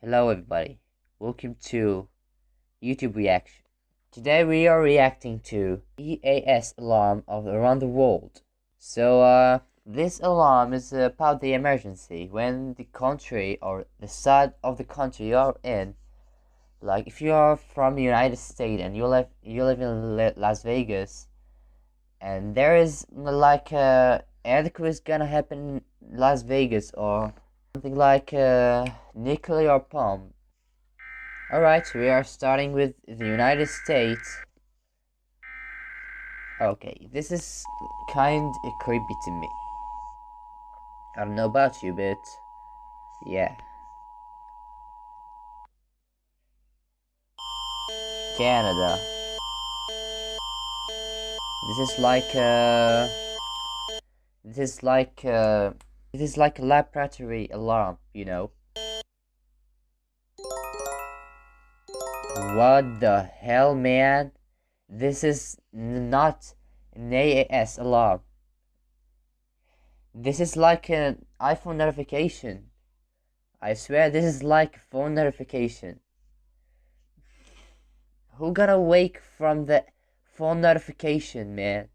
Hello everybody, welcome to YouTube Reaction. Today we are reacting to EAS alarm of around the world. This alarm is about the emergency when the country or the side of the country you are in, like if you are from the United States and you live in Las Vegas, and there is like a earthquake gonna happen in Las Vegas or something like a nuclear bomb. Alright, we are starting with the United States. Okay, this is kind of creepy to me. I don't know about you, but yeah. Canada. This is like this is like this is like a laboratory alarm, you know. What the hell, man? This is not an AAS alarm. This is like an iPhone notification. I swear this is like phone notification. Who got awake from the phone notification, man?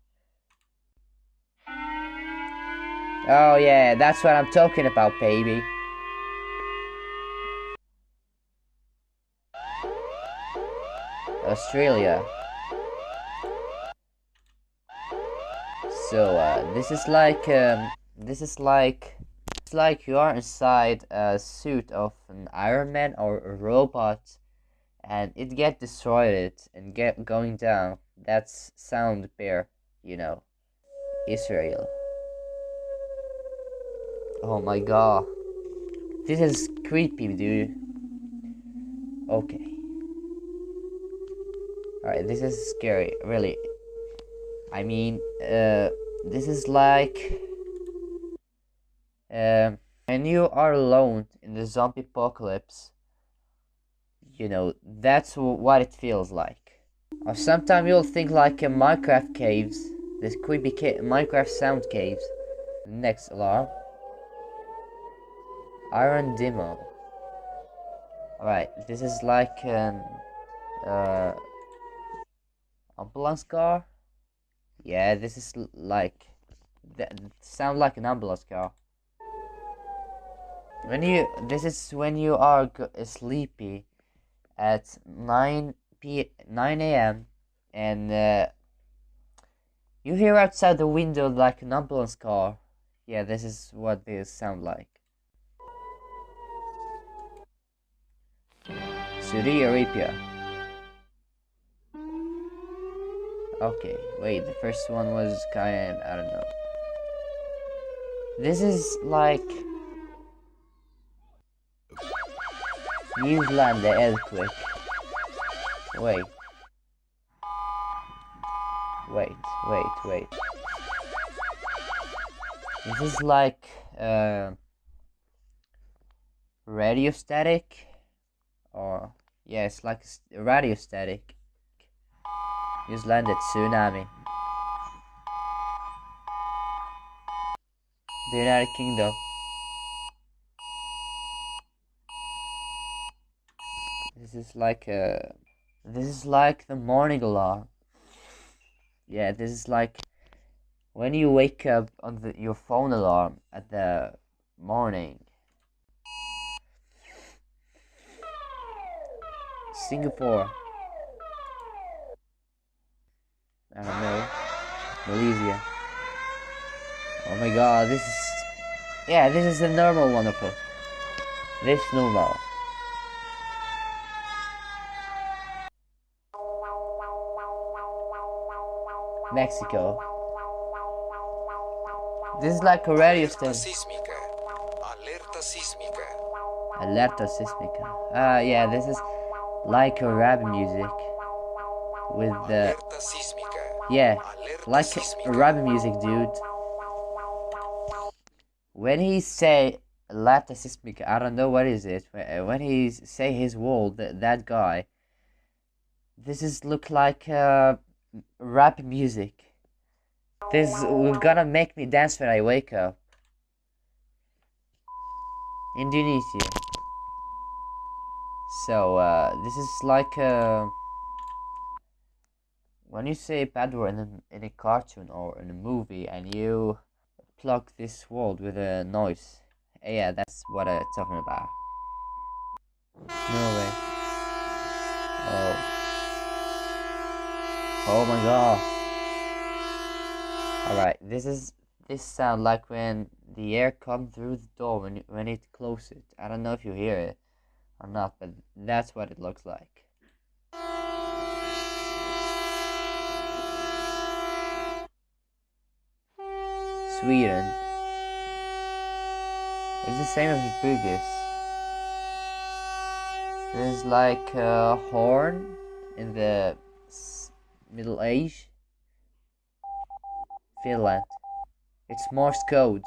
Oh yeah, that's what I'm talking about, baby. Australia. This is like it's like you are inside a suit of an Iron Man or a robot, and it get destroyed and get going down. That's sound bear, you know. Israel. Oh my god. This is creepy, dude. Okay. Alright, this is scary, really. I mean, this is like when you are alone in the zombie apocalypse, you know, that's what it feels like. Or sometimes you'll think like a Minecraft caves, this creepy Minecraft sound caves. Next alarm. Iron Demo. Alright, this is like an ambulance car. Yeah, this is like that sound like an ambulance car. This is when you are sleepy at 9 a.m. and you hear outside the window like an ambulance car. Yeah, this is what they sound like. Saudi Arabia. Okay, wait, the first one was kind, I don't know. This is like New Zealand, the earthquake. Wait. Wait. This is like radio static, or yeah, it's like radio static. New Zealand, tsunami. The United Kingdom. This is like the morning alarm. Yeah, this is like when you wake up on your phone alarm at the morning. Singapore. I don't know. Malaysia. Oh my god, this is the normal one of it. This normal. Mexico. This is like a radio station. Alerta sísmica. Alerta sísmica. Yeah, this is like a rap music with the Alerta sísmica. yeah, Alerta like sísmica. rap music, dude. When he say alerta sísmica, I don't know what is it. When he say his word, that guy. This is look like rap music. This will gonna make me dance when I wake up. Indonesia. So this is like when you say a bad word in a cartoon or in a movie, and you plug this word with a noise. Yeah, that's what I'm talking about. No way. Oh. Oh my god. Alright, this sound like when the air comes through the door when it closes. I don't know if you hear it or not, but that's what it looks like. Sweden. It's the same as the previous. There's like a horn in the Middle Age. Finland. It's Morse code.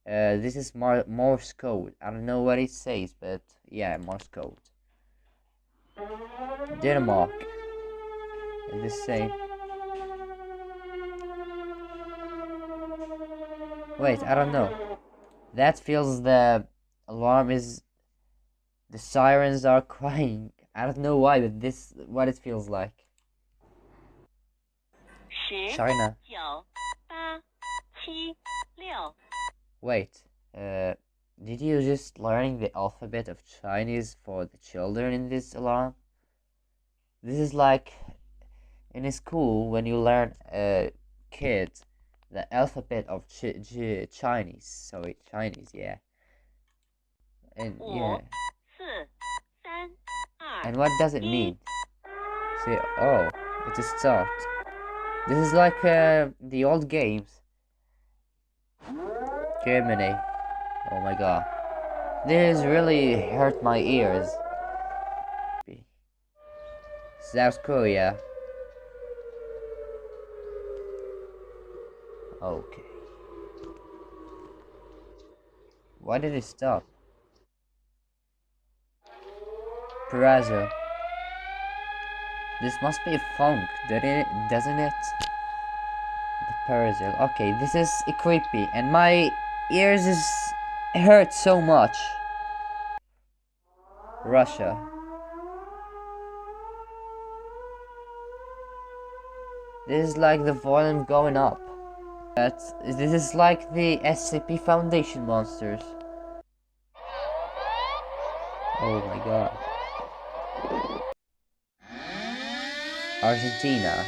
This is Morse code. I don't know what it says, but yeah, Morse code. Denmark. It's the same. Wait, I don't know. That feels the alarm is the sirens are crying. I don't know why, but this what it feels like. China. Wait, did you just learning the alphabet of Chinese for the children in this alarm? This is like in a school when you learn kid the alphabet of Chinese. Sorry, Chinese, yeah. And yeah. And what does it mean? Say, oh, it's a start. This is like the old games. Germany. Oh my god. This really hurt my ears. South Korea. Okay. Why did it stop? Brazil. This must be a funk, doesn't it? The Brazil. Okay, this is creepy, and my ears is hurt so much. Russia. This is like the volume going up. This is like the SCP Foundation monsters. Oh my god. Argentina.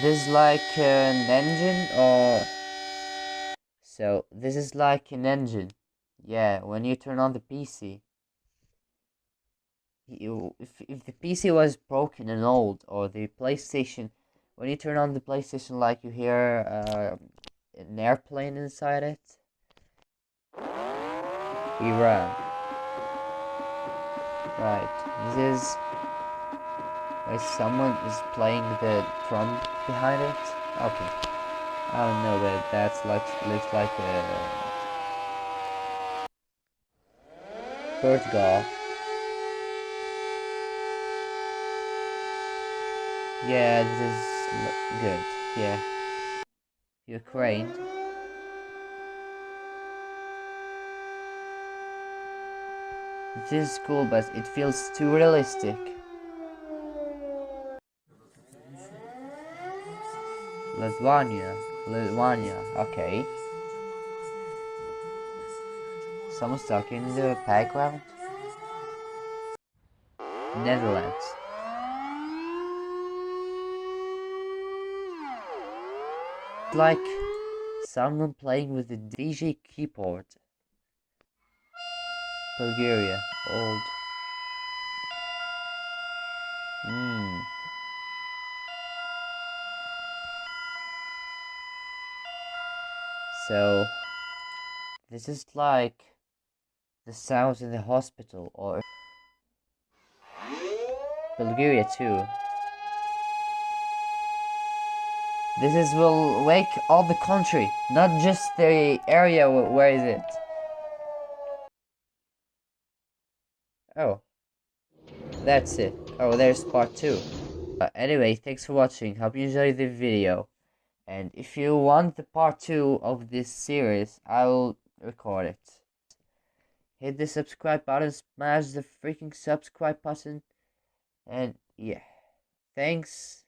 This is like an engine or... So, this is like an engine. Yeah, when you turn on the PC. If the PC was broken and old, or the PlayStation, when you turn on the PlayStation, like you hear an airplane inside it. Iran. Right. This is where someone is playing the drum behind it. Okay. I don't know, but that's like looks like a Portugal. Yeah, this is good. Yeah. Ukraine. This is cool, but it feels too realistic. Lithuania, okay. Someone's talking in the background. Netherlands. Like someone playing with the DJ keyboard. Bulgaria, old. So, this is like the sounds in the hospital or Bulgaria too. This is will wake all the country, not just the area where is it. Oh, that's it. Oh, there's part 2. Anyway, thanks for watching. Hope you enjoyed the video. And if you want the part 2 of this series, I'll record it. hit the subscribe button, smash the freaking subscribe button, and yeah, thanks.